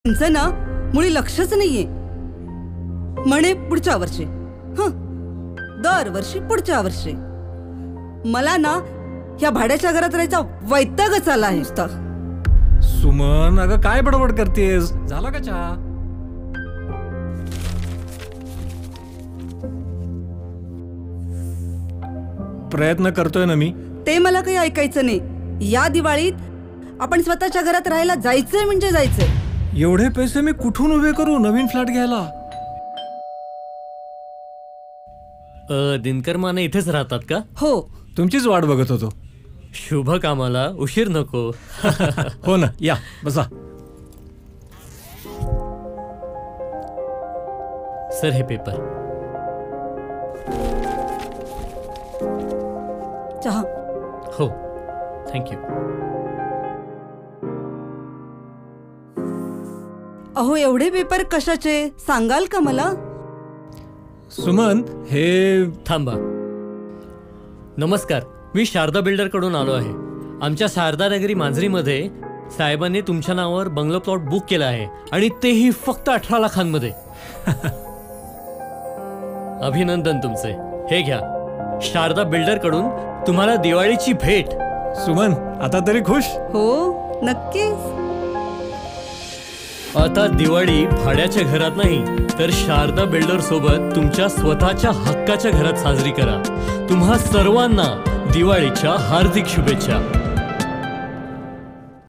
त्यांचं ना मुळी लक्षच नाहीये. म्हणे पुढच्या वर्षी, दरवर्षी पुढच्या वर्षी. मला ना ह्या भाड्याच्या घरात राहायचा वैतागच आला आहे नुसता. सुमन, अगं काय बडबड करतेस? झाला का चहा? प्रयत्न करतोय ना मी. ते मला काही ऐकायचं नाही. या दिवाळीत आपण स्वतःच्या घरात राहायला जायचंय म्हणजे जायचंय. एवढे पैसे मी कुठून उभे करू नवीन फ्लॅट घ्यायला? दिनकर माने इथेच राहतात का? हो. तुमचीच वाट बघत होतो. शुभ कामाला उशीर नको. हो ना, या बसा. सर हे पेपर. चहा. हो, थँक्यू. अहो एवढे पेपर कशाचे सांगाल का मला? सुमन, हे थांबा. नमस्कार, मी शारदा बिल्डर कडून आलो आहे. आमच्या शारदा नगरी मांजरीमध्ये साहेबांनी तुमच्या नावावर बंगलो प्लॉट बुक केला आहे आणि तेही फक्त 18 लाखांमध्ये. अभिनंदन तुमचे. हे घ्या, शारदा बिल्डर कडून तुम्हाला दिवाळीची भेट. सुमन, आता तरी खुश? हो नक्कीच. आता दिवाळी भाड्याच्या घरात नाही तर शारदा बिल्डर सोबत तुमच्या स्वतःच्या हक्काच्या घरात साजरी करा. तुम्हा सर्वांना दिवाळीच्या हार्दिक शुभेच्छा.